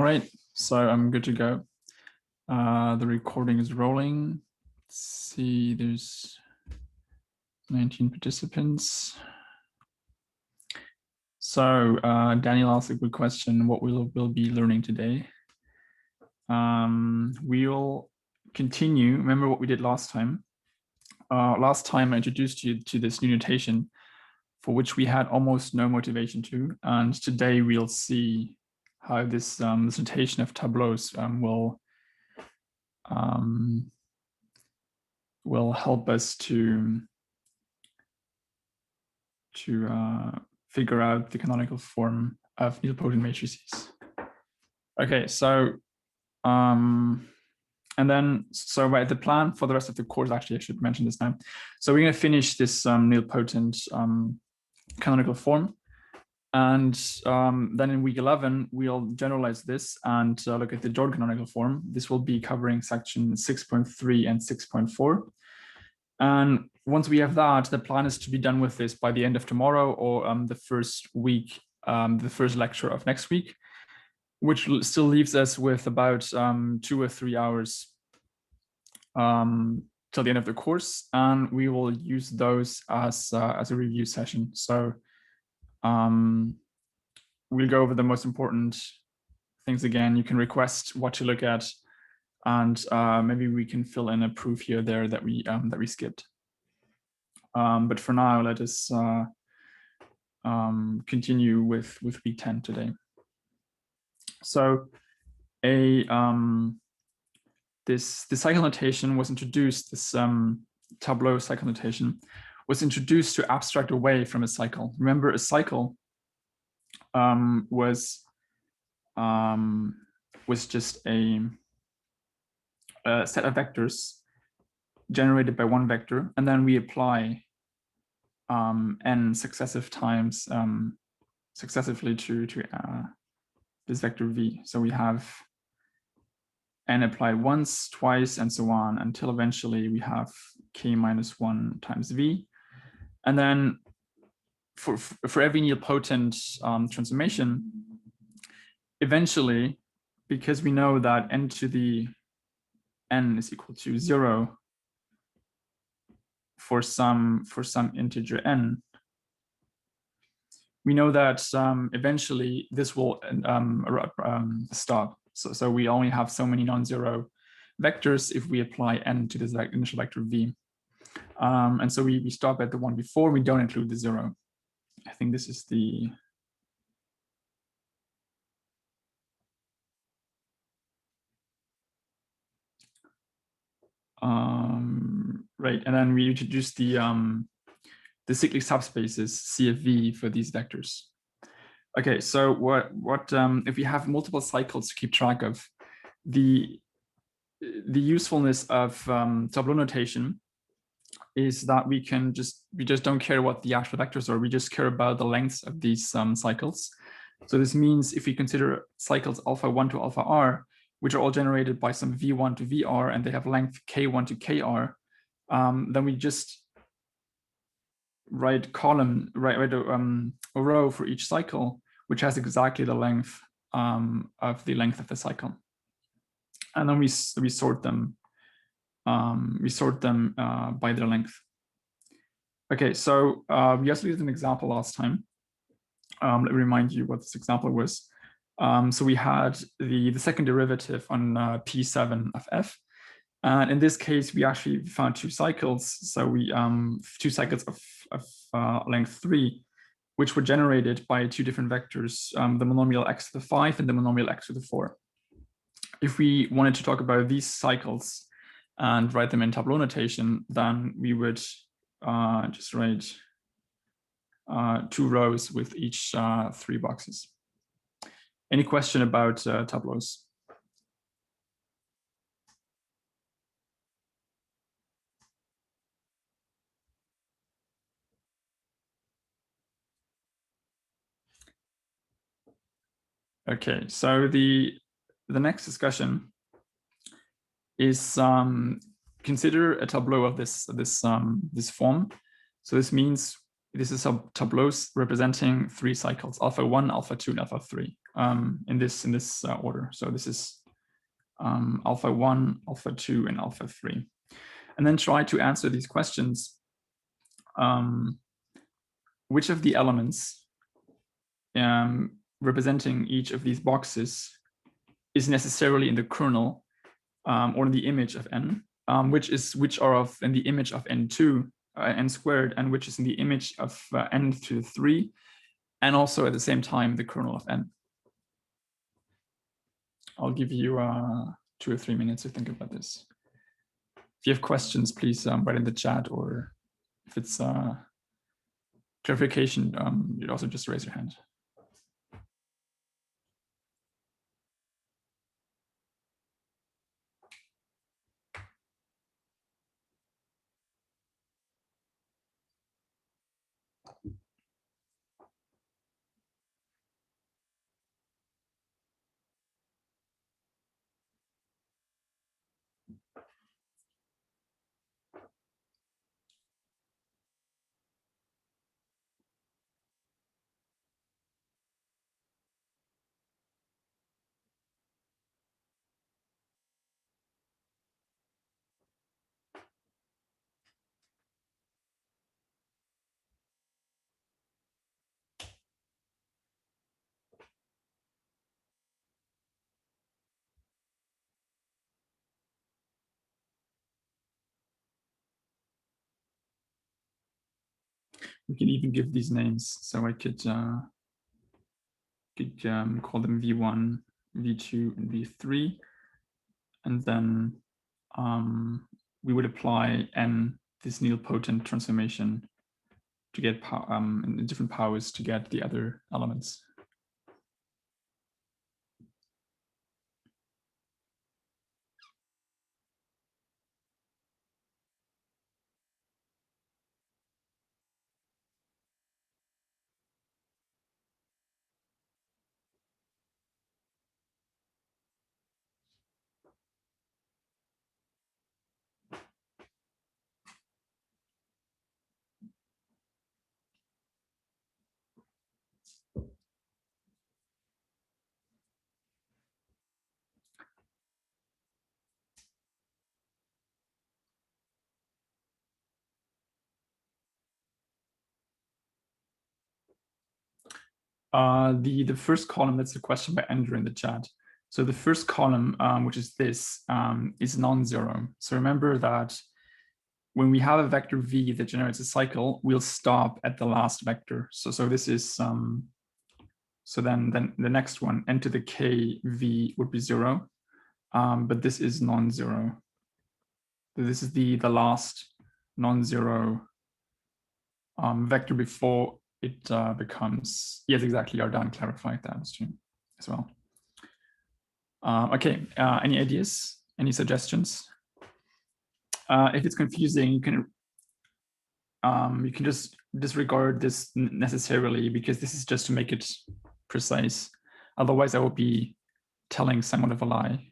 All right, so I'm good to go. The recording is rolling. Let's see, there's 19 participants. So Daniel asked a good question, what we'll be learning today. We'll continue, remember what we did last time. Last time I introduced you to this new notation for which we had almost no motivation to. And today we'll see how this, this notation of tableaus will help us to figure out the canonical form of nilpotent matrices. Okay, so and then right, the plan for the rest of the course, actually I should mention this now. So we're going to finish this nilpotent canonical form, and then in week 11 we'll generalize this and look at the Jordan canonical form. This will be covering section 6.3 and 6.4. And once we have that, the plan is to be done with this by the end of tomorrow or the first week, the first lecture of next week, which still leaves us with about 2 or 3 hours till the end of the course. And we will use those as a review session. So we'll go over the most important things again. You can request what to look at, and maybe we can fill in a proof here or there that we skipped. But for now, let us continue with week 10 today. So the cycle notation was introduced. This tableau cycle notation was introduced to abstract away from a cycle. Remember, a cycle was just a set of vectors generated by one vector, and then we apply n successive times successively to this vector v. So we have n applied once, twice, and so on until eventually we have k minus 1 times v. And then for every nilpotent transformation, eventually, because we know that n to the n is equal to 0 for some integer n, we know that eventually this will stop. So we only have so many non-zero vectors if we apply n to this initial vector v. And so we stop at the one before, we don't include the 0. I think this is the right, and then we introduce the cyclic subspaces CFV for these vectors. Okay, so what if we have multiple cycles to keep track of, the usefulness of tableau notation is that we just don't care what the actual vectors are, we just care about the lengths of these cycles. So this means if we consider cycles alpha 1 to alpha r, which are all generated by some v1 to vr, and they have length k1 to kr, then we just write a row for each cycle, which has exactly the length of the length of the cycle. And then we sort them. By their length. Okay, so we also did an example last time. Let me remind you what this example was. So we had the second derivative on P7 of f. And in this case, we actually found 2 cycles. So we 2 cycles of length 3, which were generated by 2 different vectors, the monomial x to the 5 and the monomial x to the 4. If we wanted to talk about these cycles and write them in tableau notation, then we would just write 2 rows with each 3 boxes. Any question about tableaus? Okay, so the next discussion is consider a tableau of this form. So this means this is a tableaus representing 3 cycles, alpha 1, alpha 2, and alpha 3. in this order. So this is alpha 1, alpha 2, and alpha 3. And then try to answer these questions. Which of the elements representing each of these boxes is necessarily in the kernel or in the image of n, which are in the image of n2, n squared, and which is in the image of n to the 3, and also at the same time the kernel of n. I'll give you 2 or 3 minutes to think about this. If you have questions, please write in the chat, or if it's clarification, you'd also just raise your hand. We can even give these names. So I could call them V1, V2, and V3. And then we would apply n, this nilpotent transformation, to get different powers to get the other elements. The first column, that's the question by Andrew in the chat. So the first column, which is this, is non-zero. So remember that when we have a vector v that generates a cycle, we'll stop at the last vector. So this is so then the next one, n to the k v, would be 0, but this is non-zero. This is the last non-zero vector before it becomes, yes, exactly. Ardan clarified that as well. Okay, any ideas? Any suggestions? If it's confusing, you can just disregard this necessarily, because this is just to make it precise. Otherwise, I will be telling somewhat of a lie.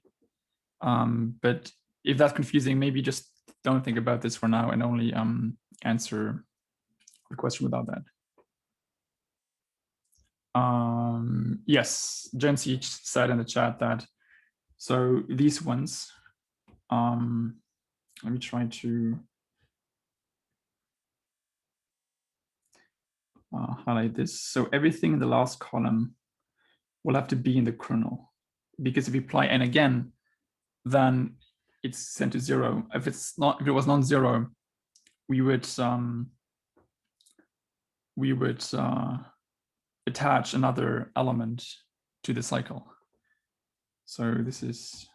But if that's confusing, maybe just don't think about this for now and only answer the question without that. Yes, Jency said in the chat that, so these ones, let me try to highlight this. So everything in the last column will have to be in the kernel, because if we apply n again, then it's sent to 0. If it was non-zero, we would attach another element to the cycle. So this is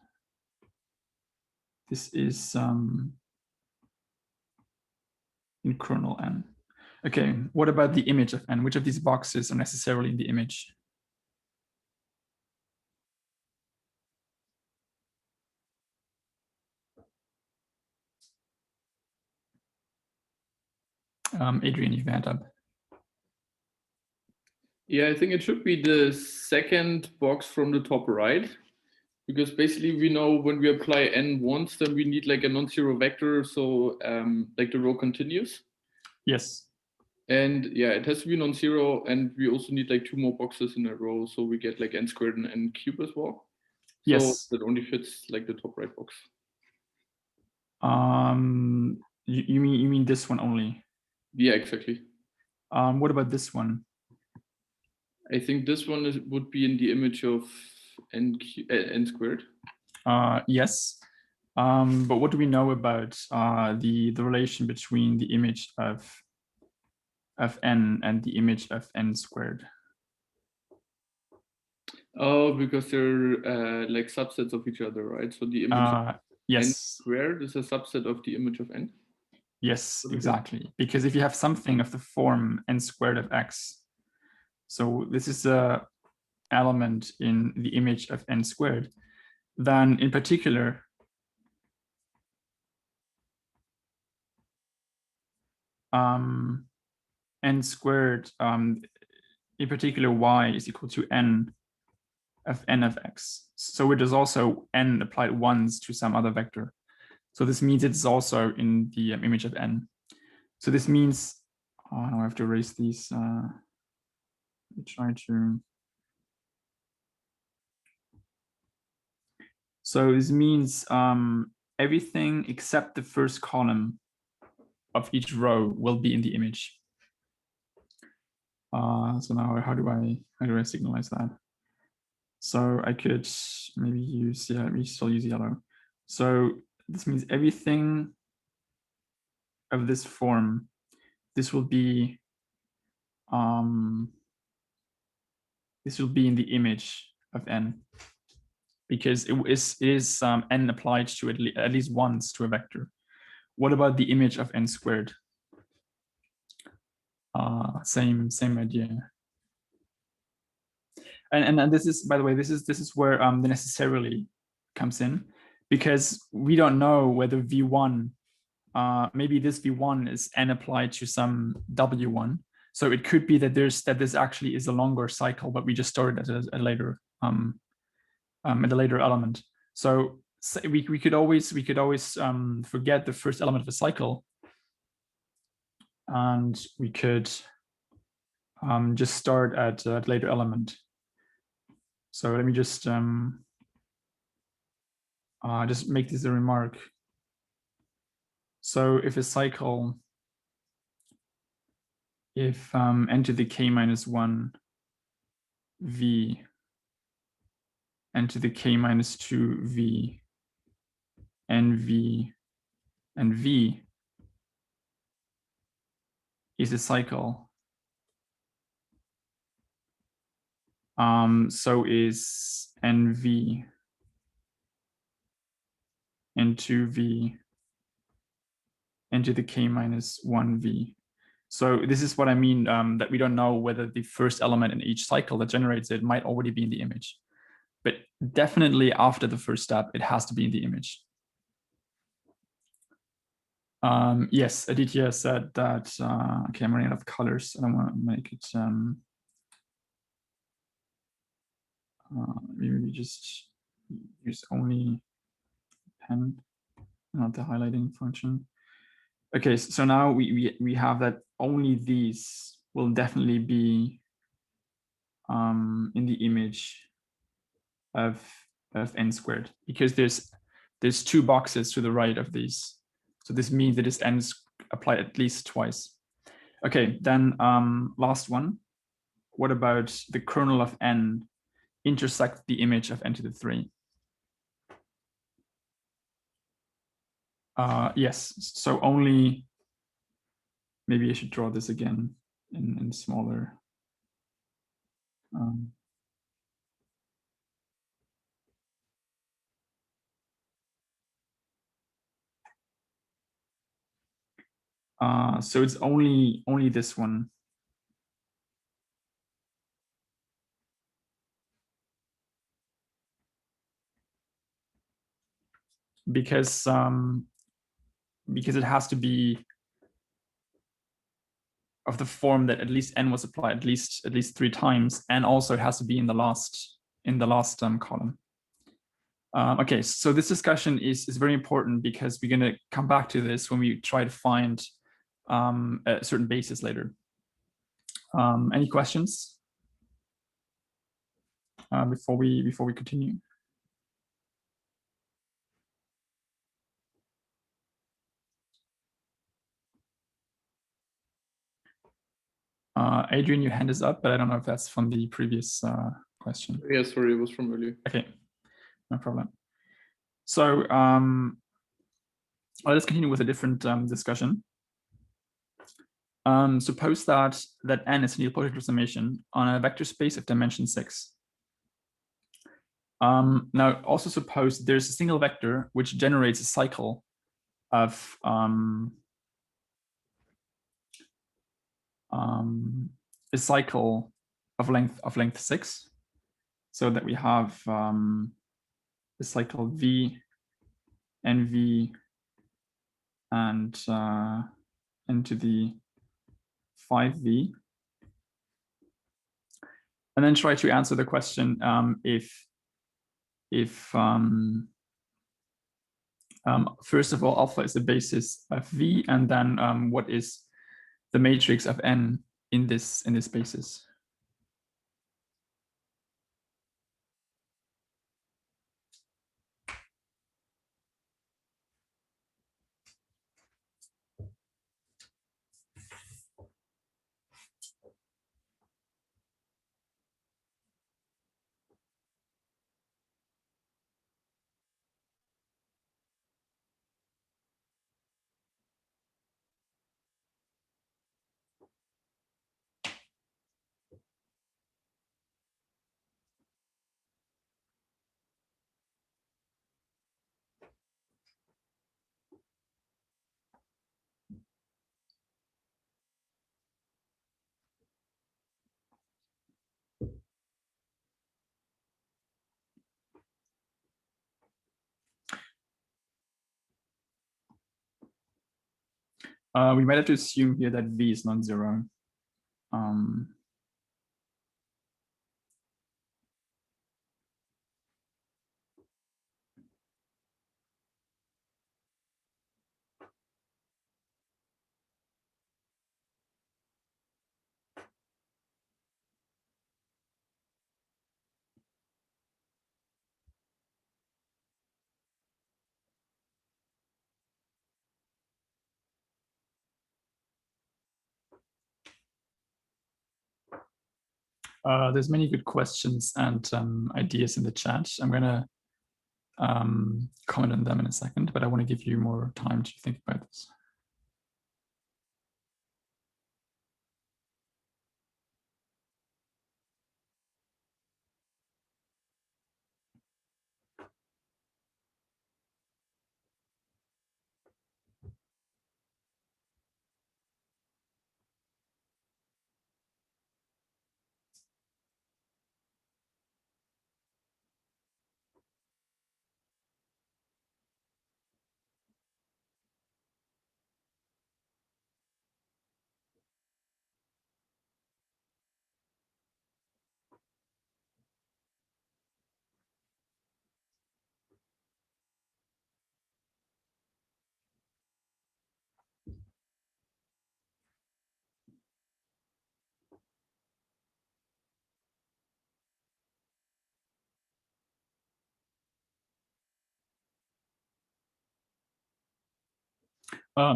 in kernel n. Okay, what about the image of n? Which of these boxes are necessarily in the image? Adrian, you've hand up. Yeah, I think it should be the second box from the top right, because basically we know when we apply n once, then we need like a non-zero vector, so like the row continues. Yes. And yeah, it has to be non-zero, and we also need like 2 more boxes in a row, so we get like n squared and n cubed as well. So Yes. that only fits like the top right box. You mean this one only? Yeah, exactly. What about this one? I think this one would be in the image of n squared. Yes. But what do we know about the relation between the image of n and the image of n squared? Oh, because they're like subsets of each other, right? So the image of yes. n squared is a subset of the image of n. Yes, exactly. Because if you have something of the form n squared of x, so this is a element in the image of n squared, then in particular, n squared, in particular y is equal to n of x. So it is also n applied once to some other vector. So this means it's also in the image of n. So this means, now I have to erase these. Try to. So this means everything except the first column of each row will be in the image. So now how do I signalize that? So I could maybe use, yeah, we still use yellow. So this means everything of this form, this will be in the image of n, because it is n applied to at least once to a vector. What about the image of n squared? Same idea. And this is, by the way, this is where the necessarily comes in, because we don't know whether v1, maybe this v1 is n applied to some w1. So it could be that this actually is a longer cycle, but we just stored it at a later element. So we could always forget the first element of a cycle, and we could just start at a later element. So let me just make this a remark. So if a cycle, if n to the k minus 1 v, n to the k minus 2 v, n v, and v is a cycle, so is nv, n2v, n to the k minus 1v. So this is what I mean, that we don't know whether the first element in each cycle that generates it might already be in the image. But definitely after the first step, it has to be in the image. Yes, Aditya said that, okay, I'm running out of colors. I don't want to make it, maybe just use only pen, not the highlighting function. Okay, so now we have that only these will definitely be in the image of n squared, because there's 2 boxes to the right of these. So this means that it's n applied at least twice. Okay, then last one. What about the kernel of n intersect the image of n to the 3? Yes, so only, maybe I should draw this again in smaller. So it's only this one. Because it has to be of the form that at least n was applied at least 3 times, and also it has to be in the last column. Okay, so this discussion is very important, because we're going to come back to this when we try to find a certain basis later. Any questions before we continue? Adrian, your hand is up, but I don't know if that's from the previous question. Yeah, sorry, it was from earlier. Okay, no problem. So let's continue with a different discussion. Suppose that n is a nilpotent summation on a vector space of dimension 6. Now, also suppose there's a single vector which generates a cycle of length 6, so that we have a cycle v, nv, and into the 5v, and then try to answer the question if first of all alpha is the basis of v, and then what is the matrix of n in this basis. We might have to assume here that v is non-zero. There's many good questions and ideas in the chat. I'm gonna comment on them in a second, but I want to give you more time to think about this.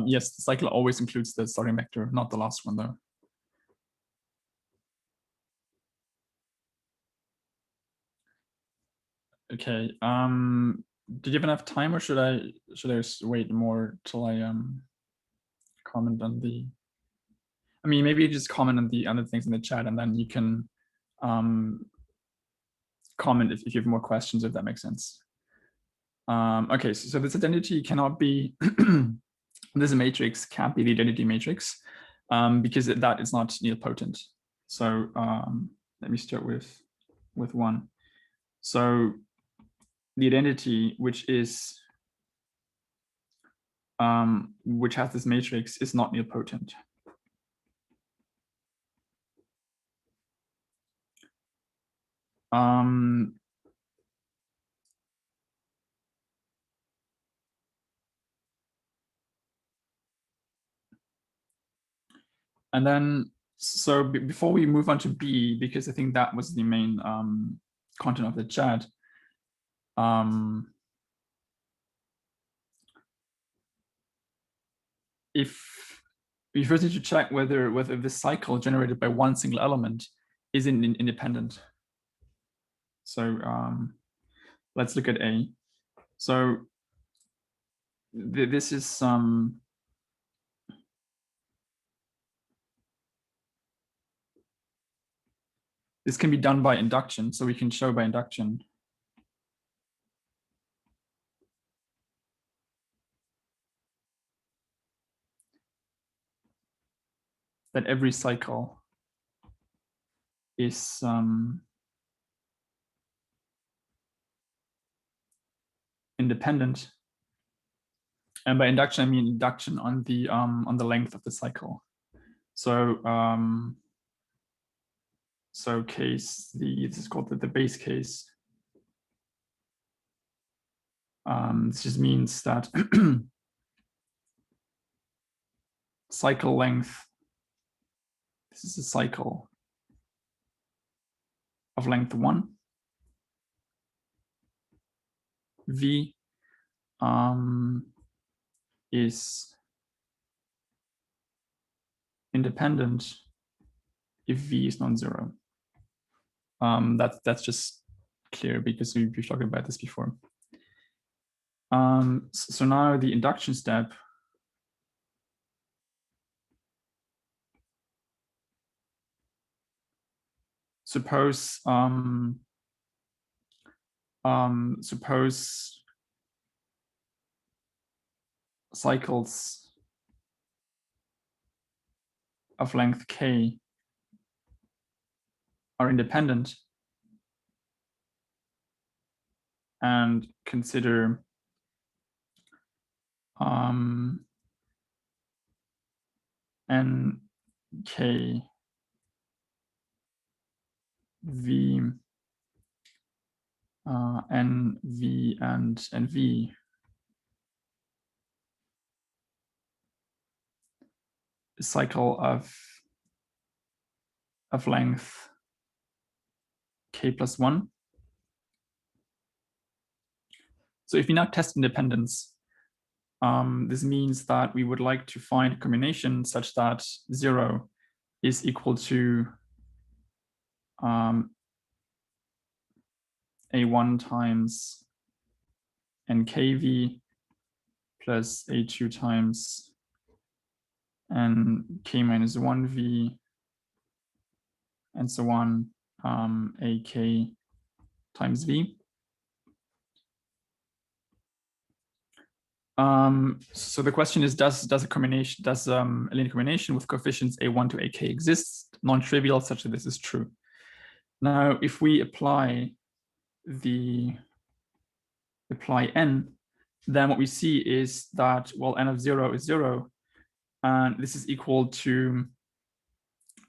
Yes, the cycle always includes the starting vector, not the last one though. Okay. Did you have enough time, or should I wait more till I comment on the? I mean, maybe just comment on the other things in the chat, and then you can comment if you have more questions, if that makes sense. Okay, so this identity cannot be this matrix can't be the identity matrix because that is not nilpotent. So let me start with one. So the identity which is which has this matrix is not nilpotent. And then So before we move on to B, because I think that was the main content of the chat, if we first need to check whether this cycle generated by one single element is independent. So let's look at A. So this is this can be done by induction. So we can show by induction that every cycle is independent. And by induction, I mean induction on the length of the cycle. So so case this is called the base case. This just means that cycle length. This is a cycle of length 1. V is independent if V is non-zero. That's just clear because we've talked about this before. So now the induction step. Suppose suppose cycles of length k are independent, and consider n k v n v and v a cycle of length k plus 1. So if we now test independence, this means that we would like to find a combination such that 0 is equal to A1 times nkv plus A2 times nk minus 1v and so on, ak times v. So the question is, does a linear combination with coefficients a1 to ak exist, non-trivial, such that this is true? Now, if we apply n, then what we see is that, well, n of 0 is 0, and this is equal to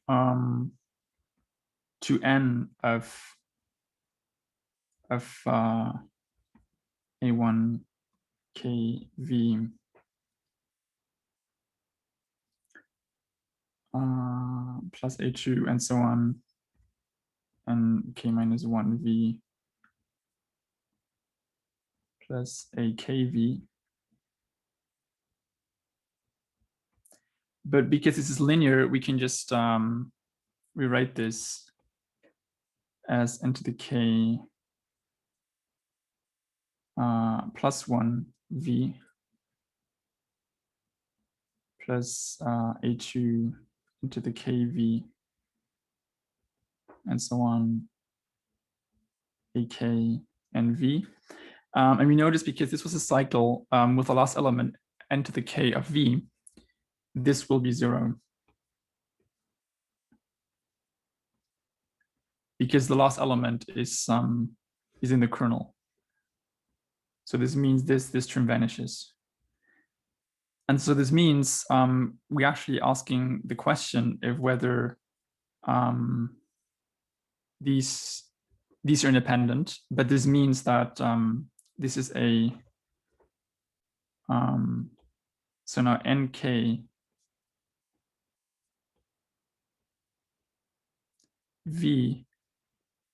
n of a1 kv plus a2 and so on, and k minus 1v plus akv. But because this is linear, we can just rewrite this as n to the k plus 1 v plus a2 into the kv and so on, ak and v. And we notice because this was a cycle with the last element n to the k of v, this will be 0. Because the last element is in the kernel. So this means this term vanishes. And so this means we're actually asking the question of whether these are independent, but this means that this is a so now nk v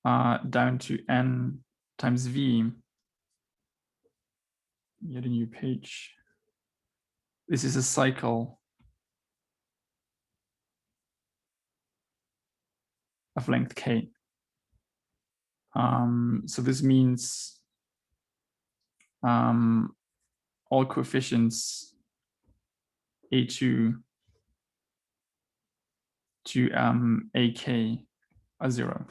down to n times v, get a new page. This is a cycle of length k. So this means all coefficients a2 to ak are 0.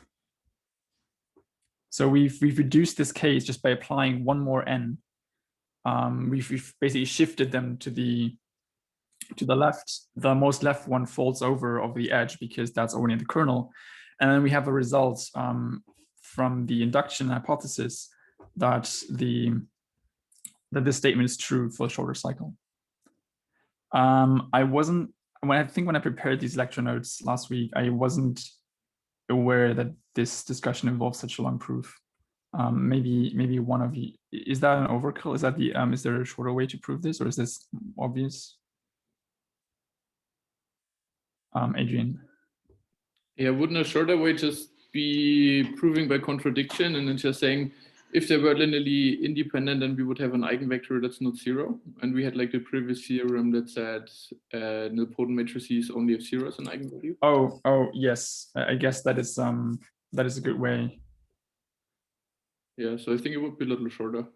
So we've reduced this case just by applying one more n. We've basically shifted them to the left. The most left one folds over the edge because that's only in the kernel, and then we have a result from the induction hypothesis that this statement is true for a shorter cycle. When I prepared these lecture notes last week, I wasn't aware that this discussion involves such a long proof. Maybe one of you, is that an overkill? Is that is there a shorter way to prove this, or is this obvious? Adrian. Yeah, wouldn't a shorter way just be proving by contradiction and then just saying if they were linearly independent, then we would have an eigenvector that's not 0. And we had like the previous theorem that said nilpotent matrices only have 0 as an eigenvalue. Oh yes, I guess that is a good way. Yeah, so I think it would be a little shorter.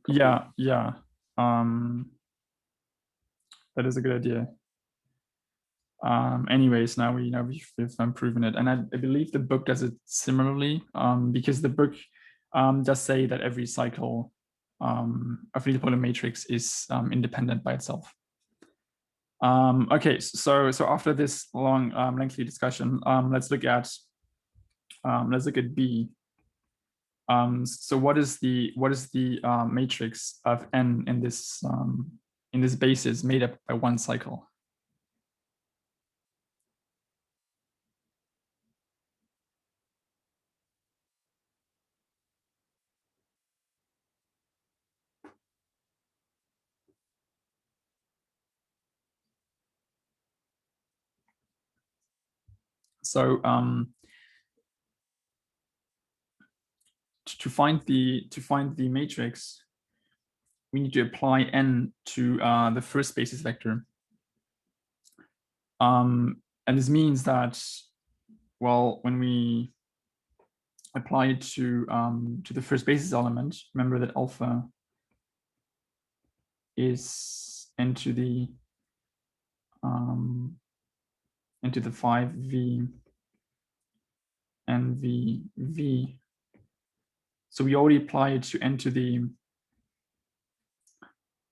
Yeah. That is a good idea. Anyways, now we've proven it, and I believe the book does it similarly, because the book does say that every cycle of nilpotent matrix is independent by itself. Okay, so after this long lengthy discussion, let's look at B. So what is the matrix of n in this basis made up by one cycle? So to find the matrix, we need to apply n to the first basis vector. And this means that, well, when we apply it to the first basis element, remember that alpha is into the 5v and v. So we already apply it to n to the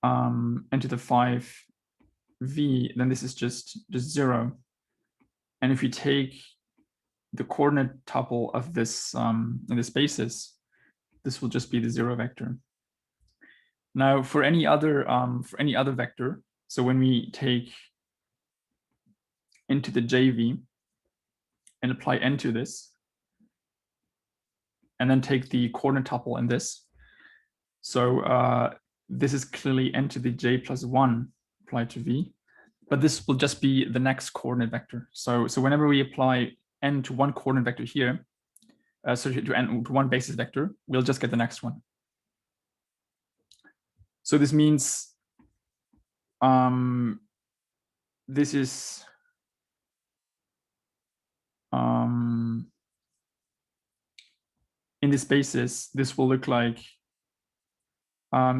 5v, then this is just 0. And if you take the coordinate tuple of this in this basis, this will just be the 0 vector. Now for any other vector, so when we take into the jv and apply n to this, and then take the coordinate tuple in this, so this is clearly n to the j plus 1 applied to v, but this will just be the next coordinate vector. So whenever we apply n to one coordinate vector here, so to n to one basis vector, we'll just get the next one. So this means this is in this basis, this will look like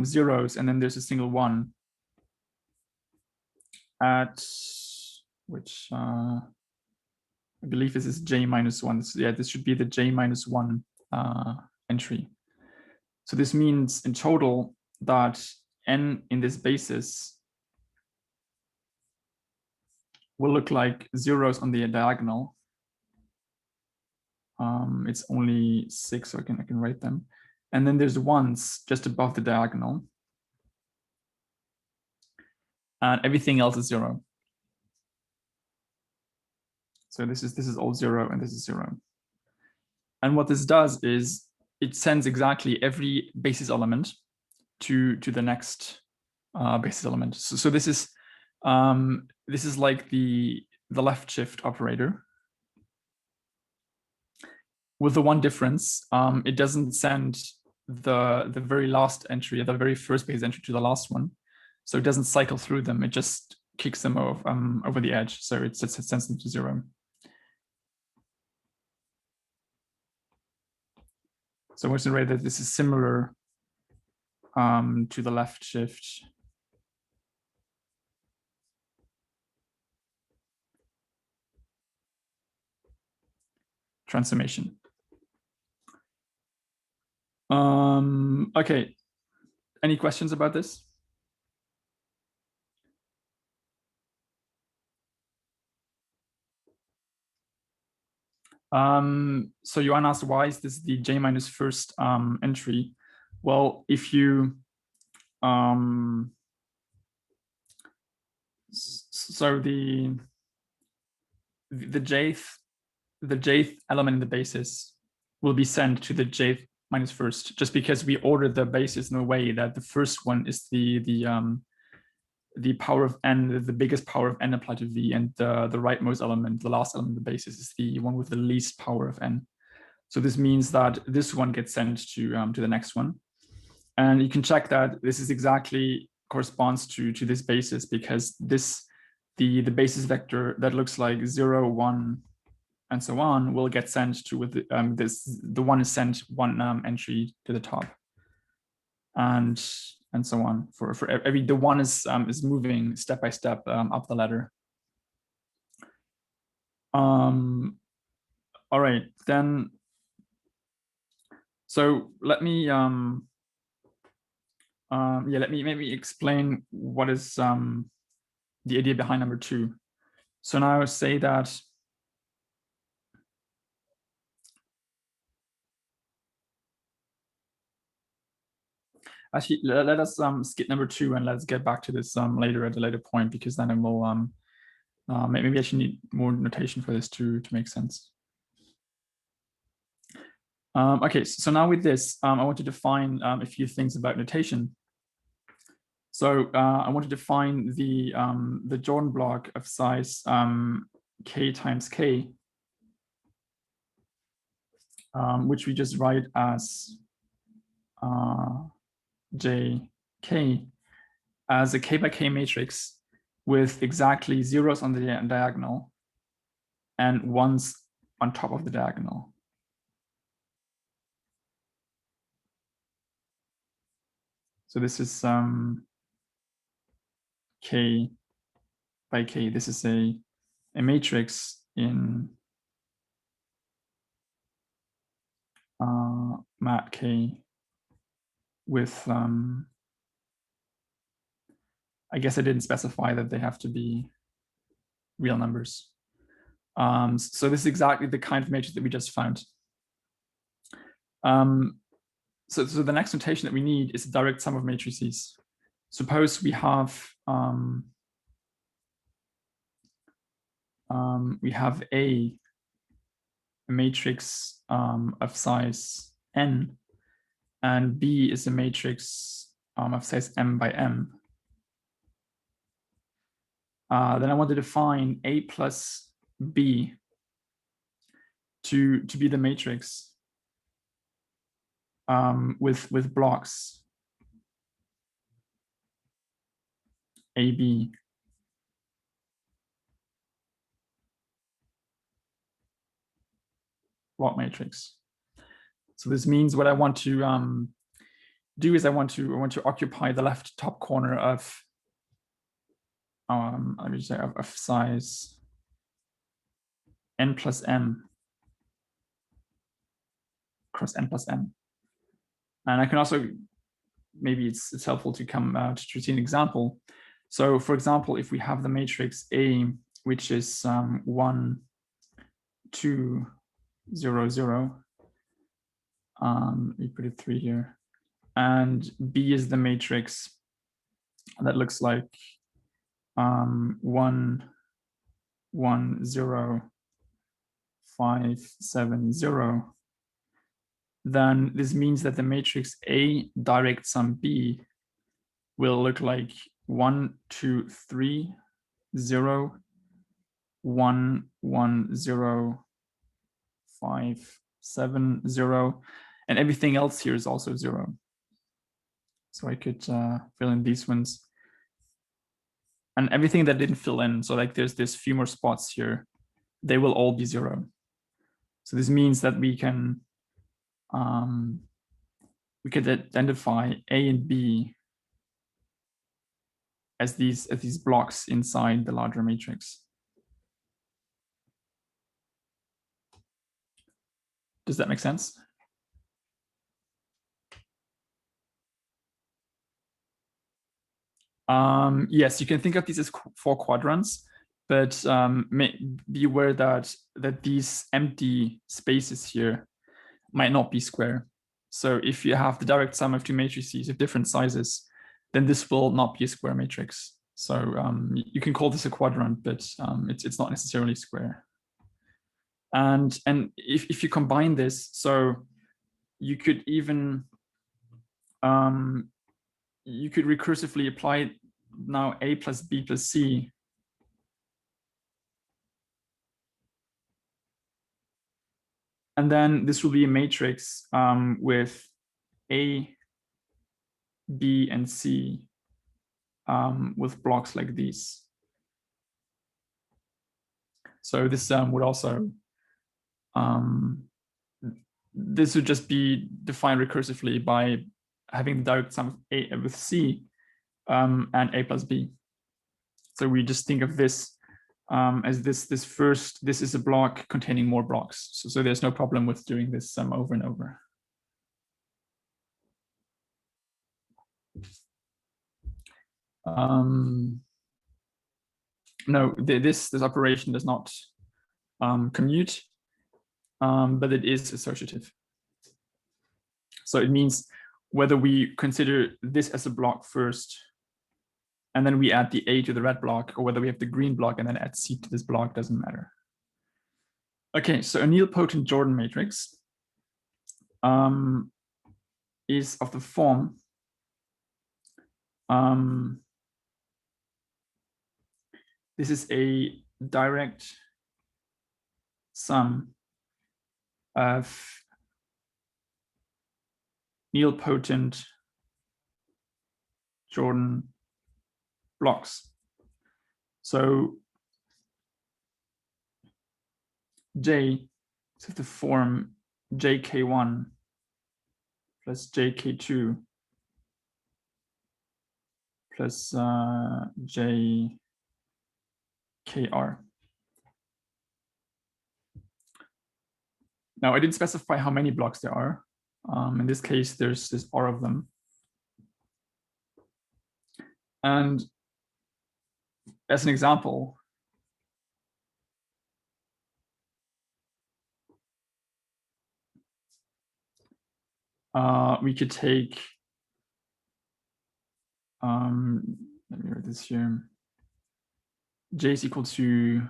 zeros, and then there's a single one at which I believe this is j minus 1. Yeah, this should be the j minus 1 entry. So this means in total that n in this basis will look like zeros on the diagonal. It's only 6, so I can write them. And then there's ones just above the diagonal. And everything else is 0. So this is all 0, and this is 0. And what this does is it sends exactly every basis element to the next basis element. So this is like the left shift operator. with the one difference, it doesn't send the very last entry, the very first base entry to the last one. So it doesn't cycle through them. It just kicks them over the edge. So it sends them to 0. So I want to write that this is similar to the left shift transformation. Okay, any questions about this? So Johan asked, why is this the J minus first entry? Well, if you so the jth element in the basis will be sent to the jth minus first, just because we ordered the basis in a way that the first one is the power of n, the biggest power of n applied to v, and the rightmost element, the last element of the basis, is the one with the least power of n. So this means that this one gets sent to the next one, and you can check that this is exactly corresponds to this basis, because this the basis vector that looks like 0, 1, and so on will get sent to with the one is sent one entry to the top, and so on for every the one is moving step by step up the ladder. All right, then. So let me let me maybe explain what is the idea behind number 2. So now say that actually let us skip number 2 and let's get back to this later at a later point, because then it will maybe I should need more notation for this to make sense. Okay, so now with this, I want to define a few things about notation. So I want to define the Jordan block of size k times k, which we just write as jk as a k by k matrix with exactly zeros on the diagonal and ones on top of the diagonal. So this is k by k. This is a matrix in MAT224 with I guess I didn't specify that they have to be real numbers. So this is exactly the kind of matrix that we just found. So the next notation that we need is a direct sum of matrices. Suppose we have a matrix of size n, and B is a matrix of size m by m. Then I want to define A plus B to be the matrix with blocks AB. Block matrix. So this means what I want to do is I want to occupy the left top corner of let me say of size n plus m cross n plus m. And I can also, maybe it's helpful to come to see an example. So for example, if we have the matrix A, which is 1, 2, 0, 0, we put a 3 here, and B is the matrix that looks like 1, 1, 0, 5, 7, 0, then this means that the matrix A direct sum B will look like 1, 2, 3, 0, 1, 1, 0, 5, 7, 0, and everything else here is also 0. So I could fill in these ones. And everything that didn't fill in, so like there's few more spots here, they will all be 0. So this means that we can identify A and B as these blocks inside the larger matrix. Does that make sense? Yes, you can think of these as 4 quadrants, but be aware that these empty spaces here might not be square. So if you have the direct sum of 2 matrices of different sizes, then this will not be a square matrix. So you can call this a quadrant, but it's not necessarily square. And if you combine this, so you could even you could recursively apply now A plus B plus C and then this will be a matrix with A, B, and C with blocks like these. So this would also this would just be defined recursively by having the direct sum of A with C and A plus B. So we just think of this as this is a block containing more blocks. So there's no problem with doing this over and over. No, this operation does not commute, but it is associative. So it means whether we consider this as a block first, and then we add the A to the red block, or whether we have the green block and then add C to this block, doesn't matter. Okay, so a nilpotent Jordan matrix is of the form this is a direct sum of nilpotent Jordan blocks. So J is of the form JK1 plus JK2 plus JKR. Now I didn't specify how many blocks there are. In this case, there's R of them. And as an example, we could take, let me write this here. J is equal to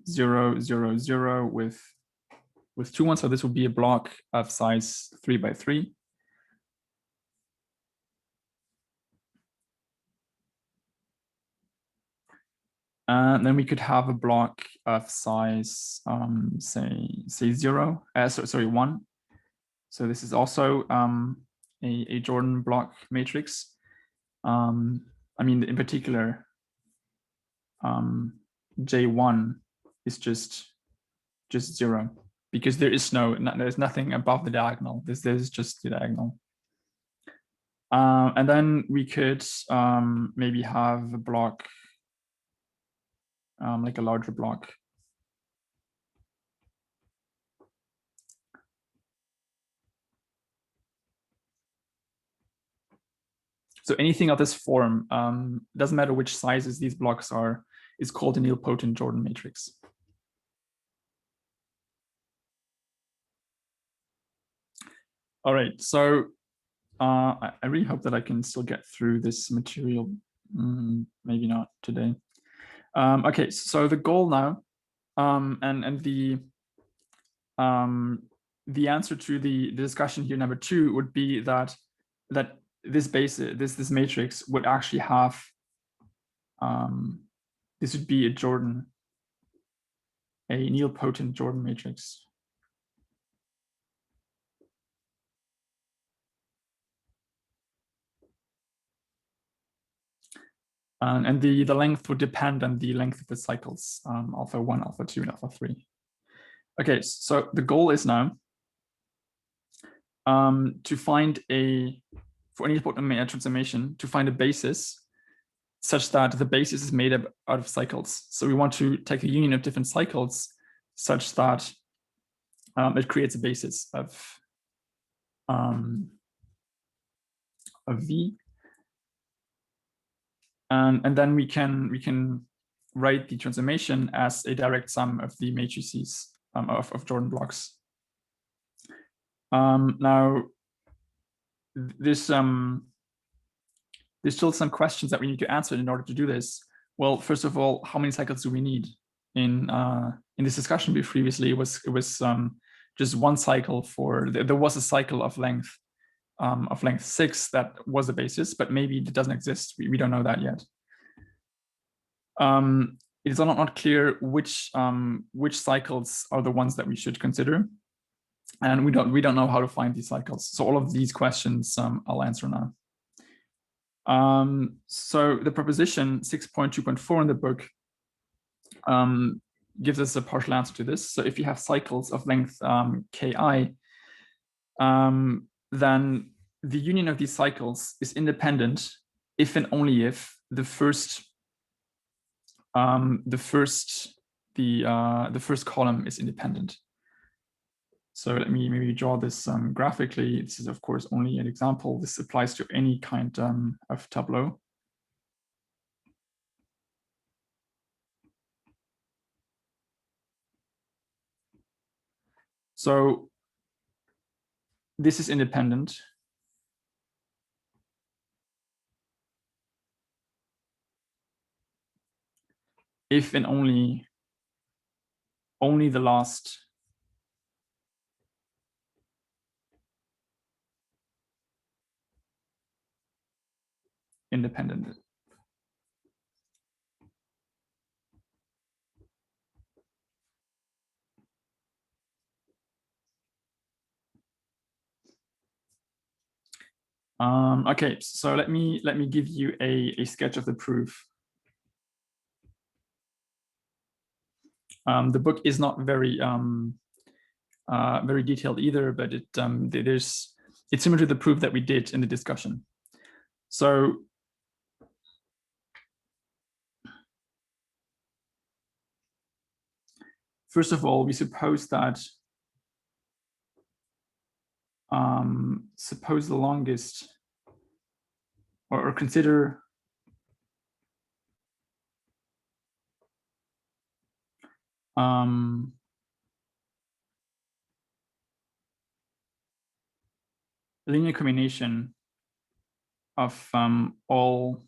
0, 0, 0 with 2 1. So this will be a block of size 3 by 3. And then we could have a block of size, say 0, sorry, 1. So this is also a Jordan block matrix. I mean, in particular, J1 is just 0 because there's nothing above the diagonal. There's just the diagonal. And then we could maybe have a block like a larger block. So anything of this form, doesn't matter which sizes these blocks are, is called a nilpotent Jordan matrix. All right, so I really hope that I can still get through this material. Maybe not today. Okay, so the goal now, and the answer to the discussion here, number 2, would be that this matrix would actually have this would be a nilpotent Jordan matrix. And the length would depend on the length of the cycles, alpha 1, alpha 2, and alpha 3. Okay, so the goal is now to find for any transformation, to find a basis such that the basis is made up out of cycles. So we want to take a union of different cycles such that it creates a basis of V. And then we can write the transformation as a direct sum of the matrices of Jordan blocks. Now, there's still some questions that we need to answer in order to do this. Well, first of all, how many cycles do we need? In this discussion previously, it was just one cycle for there was a cycle of length 6 that was the basis, but maybe it doesn't exist. We don't know that yet. It is not clear which cycles are the ones that we should consider, and we don't know how to find these cycles. So all of these questions I'll answer now. So the proposition 6.2.4 in the book gives us a partial answer to this. So if you have cycles of length ki, then the union of these cycles is independent if and only if the first column is independent. So let me maybe draw this graphically. This is of course only an example. This applies to any kind of tableau. So this is independent. If and only the last independent. Okay, so let me give you a sketch of the proof. The book is not very detailed either, but it's similar to the proof that we did in the discussion. So first of all, we suppose that suppose the longest, or consider linear combination of all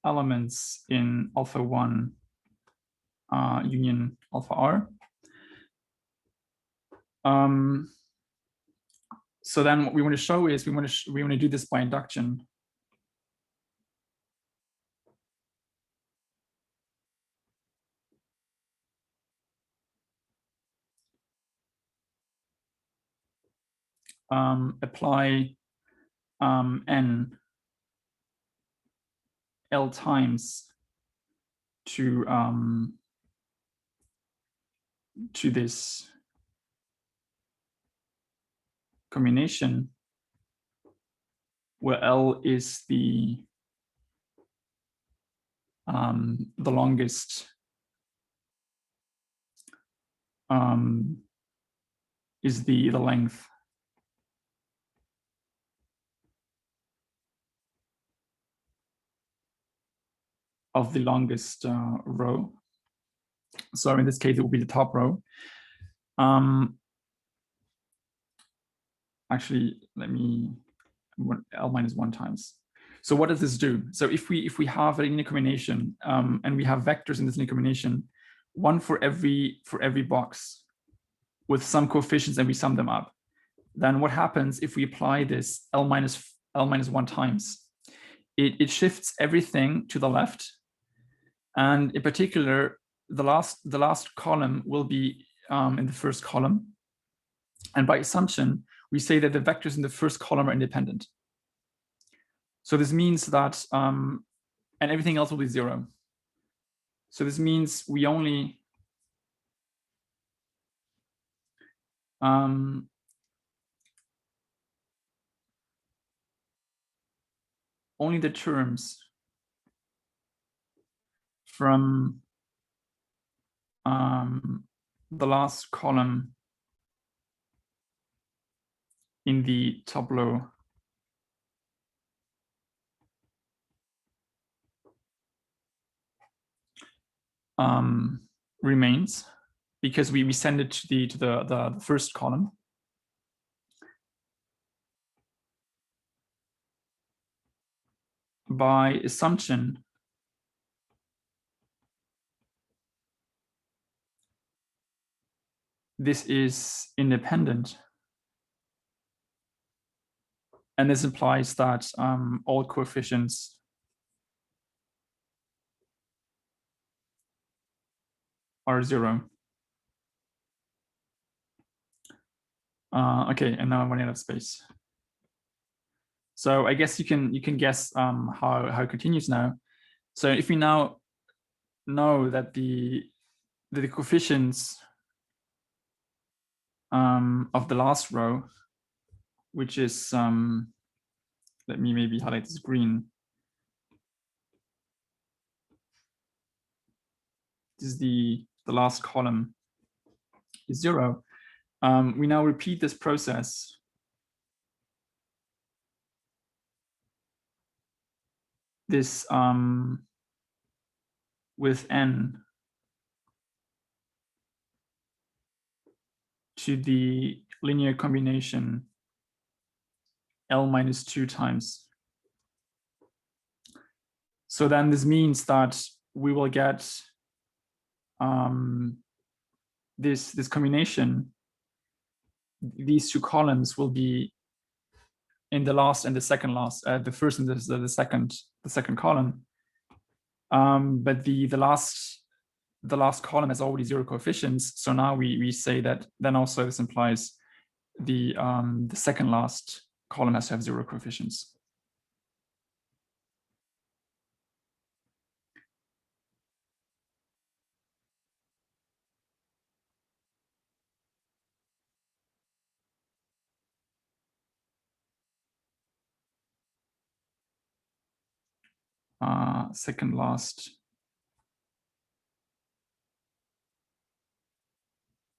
elements in alpha 1 union alpha r. So then what we want to show is we want to do this by induction. Apply n L times to this combination where L is the longest is the length of the longest row. So in this case, it will be the top row. Actually, let me L minus 1 times. So what does this do? So if we have a linear combination and we have vectors in this linear combination, one for every box with some coefficients, and we sum them up, then what happens if we apply this L minus 1 times? It shifts everything to the left, and in particular, the last column will be in the first column, and by assumption, we say that the vectors in the first column are independent. So this means that and everything else will be 0. So this means we only only the terms from the last column in the tableau remains, because we send it to the first column. By assumption, this is independent. And this implies that all coefficients are 0. Okay, and now I'm running out of space. So I guess you can guess how it continues now. So if we now know that the coefficients of the last row, which is let me maybe highlight this green. This is the last column is 0. We now repeat this process with n to the linear combination L minus 2 times. So then this means that we will get this combination. These two columns will be in the last and the second last, the first and the second column. But the last column has already 0 coefficients. So now we say that then also this implies the second last column has to have 0 coefficients. Second last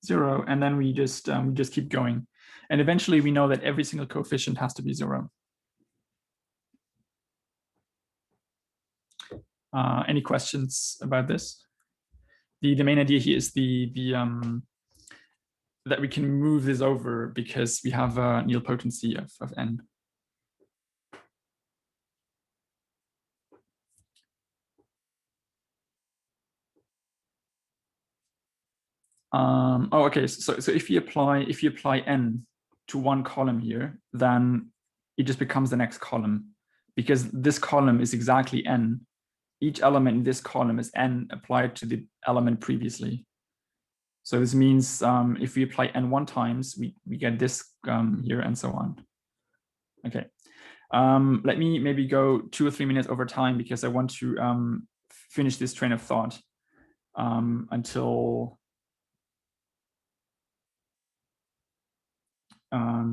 0, and then we just keep going, and eventually we know that every single coefficient has to be 0. Any questions about this? The main idea here is that we can move this over because we have a nilpotency of n. Oh, okay. So if you apply n to one column here, then it just becomes the next column, because this column is exactly n. Each element in this column is n applied to the element previously. So this means if we apply n 1 times, we get this here and so on. Okay. Let me maybe go 2 or 3 minutes over time, because I want to finish this train of thought until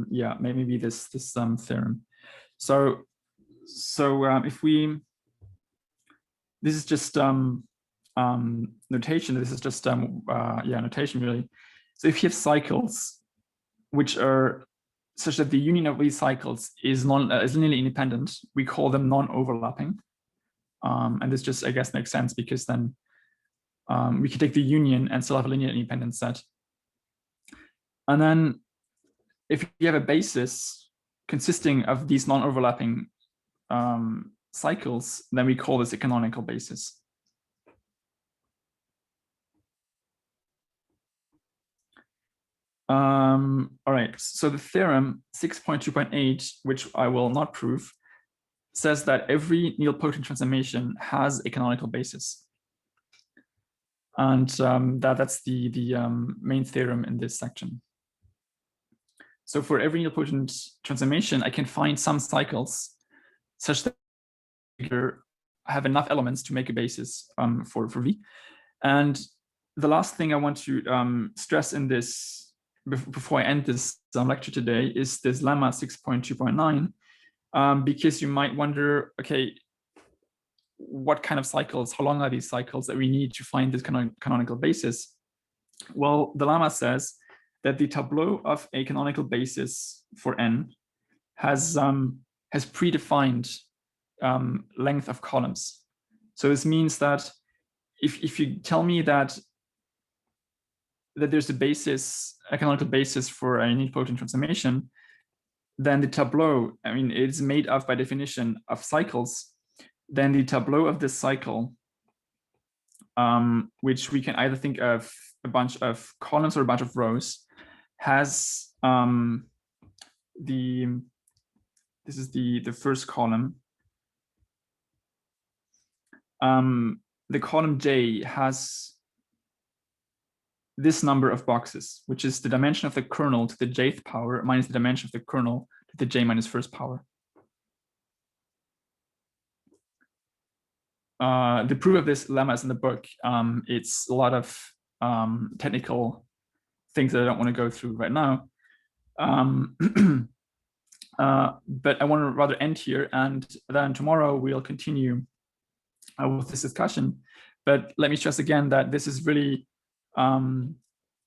yeah, maybe this theorem. So if we, this is just notation. This is just yeah, notation really. So if you have cycles which are such that the union of these cycles is linearly independent, we call them non-overlapping. And this just, I guess, makes sense, because then we can take the union and still have a linear independent set. And then if you have a basis consisting of these non-overlapping cycles, then we call this a canonical basis. All right, so the theorem 6.2.8, which I will not prove, says that every nilpotent transformation has a canonical basis. And that's the main theorem in this section. So for every nilpotent transformation, I can find some cycles such that have enough elements to make a basis for V. And the last thing I want to stress in this, before I end this lecture today, is this lemma 6.2.9, because you might wonder, okay, what kind of cycles, how long are these cycles that we need to find this canonical basis? Well, the lemma says that the tableau of a canonical basis for n has predefined length of columns. So this means that if you tell me that there's a canonical basis for a nilpotent transformation, then the tableau, I mean, it's made of, by definition, of cycles. Then the tableau of this cycle, which we can either think of a bunch of columns or a bunch of rows, has this is the first column. The column J has this number of boxes, which is the dimension of the kernel to the jth power minus the dimension of the kernel to the j minus first power. The proof of this lemma is in the book. It's a lot of technical things that I don't want to go through right now. But I want to rather end here, and then tomorrow we'll continue with this discussion. But let me stress again that this is really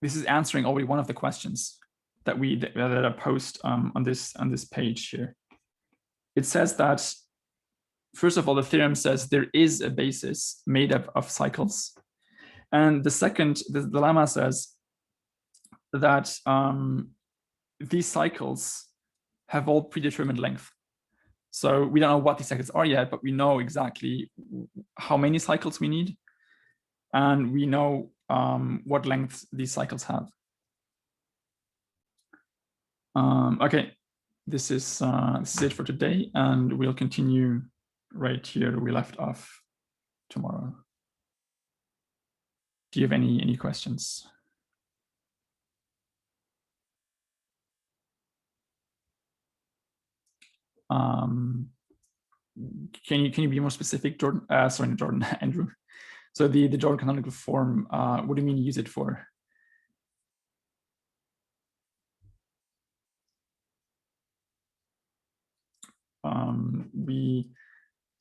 this is answering already one of the questions that I post on this page here. It says that, first of all, the theorem says there is a basis made up of cycles, and the second, the lemma says that these cycles have all predetermined length. So we don't know what these cycles are yet, but we know exactly how many cycles we need, and we know what length these cycles have. Okay, this is it for today, and we'll continue right here we left off tomorrow. Do you have any questions? Can you be more specific, Jordan? Sorry, not Jordan, Andrew. So the Jordan canonical form, what do you mean use it for?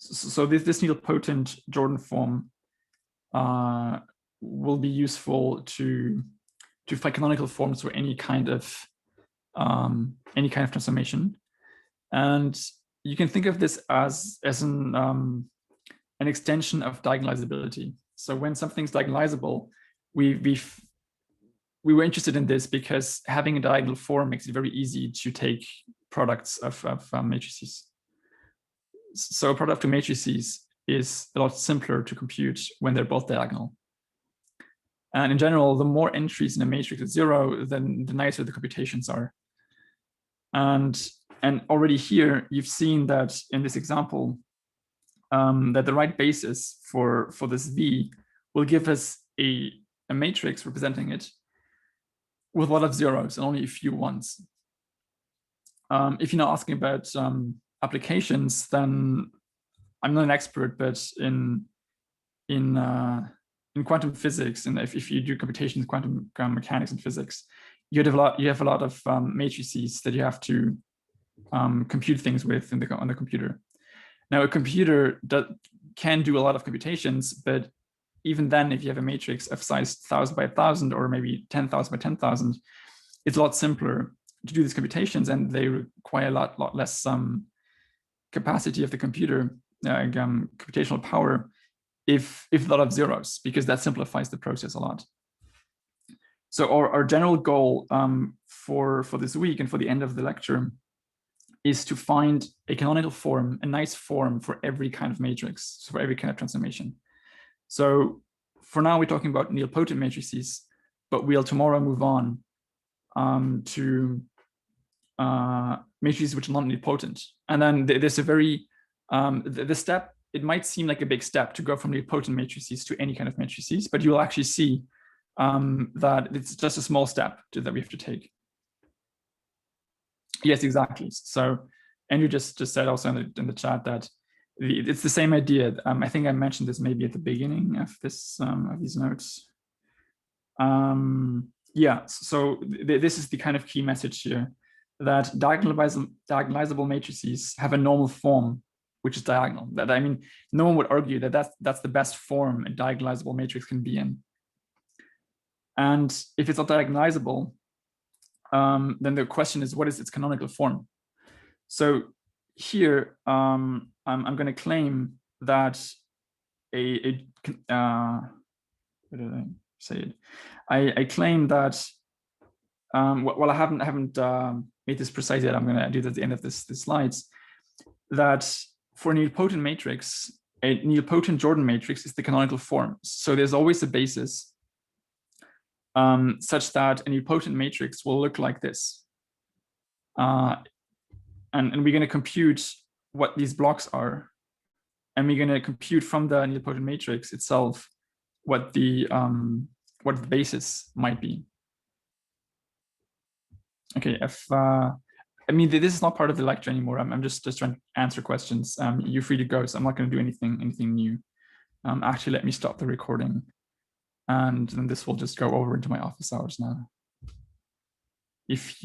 So this nilpotent Jordan form will be useful to find canonical forms for any kind of transformation, and you can think of this as an extension of diagonalizability. So when something's diagonalizable, we were interested in this because having a diagonal form makes it very easy to take products of matrices. So a product of matrices is a lot simpler to compute when they're both diagonal. And in general, the more entries in a matrix at 0, then the nicer the computations are. And already here, you've seen that in this example, that the right basis for this V will give us a matrix representing it with a lot of zeros and only a few ones. If you're not asking about applications, then I'm not an expert, but in quantum physics, and if you do computations, quantum mechanics and physics, you have a lot of matrices that you have to compute things with on the computer. Now, a computer can do a lot of computations, but even then, if you have a matrix of size 1,000 by 1,000 or maybe 10,000 by 10,000, it's a lot simpler to do these computations, and they require a lot less capacity of the computer, computational power, if a lot of zeros, because that simplifies the process a lot. So our general goal for this week and for the end of the lecture is to find a canonical form, a nice form for every kind of matrix, so for every kind of transformation. So for now, we're talking about nilpotent matrices, but we'll tomorrow move on to matrices which are not nilpotent. And then there's a very, the step, it might seem like a big step to go from nilpotent matrices to any kind of matrices, but you'll actually see that it's just a small step that we have to take. Yes, exactly. So Andrew just said also in the chat that it's the same idea. I think I mentioned this maybe at the beginning of this of these notes. Yeah, so this is the kind of key message here, that diagonalizable matrices have a normal form, which is diagonal. That, I mean, no one would argue that that's the best form a diagonalizable matrix can be in. And if it's not diagonalizable, then the question is, what is its canonical form? So here, I'm going to claim that what did I say it? I claim that, well, I haven't made this precise yet. I'm going to do that at the end of this slides. That for a nilpotent matrix, a nilpotent Jordan matrix is the canonical form. So there's always a basis such that a nilpotent matrix will look like this. And we're going to compute what these blocks are. And we're going to compute from the nilpotent matrix itself what the basis might be. Okay, I mean, this is not part of the lecture anymore. I'm just trying to answer questions. You're free to go, so I'm not going to do anything new. Actually, let me stop the recording, and then this will just go over into my office hours now. If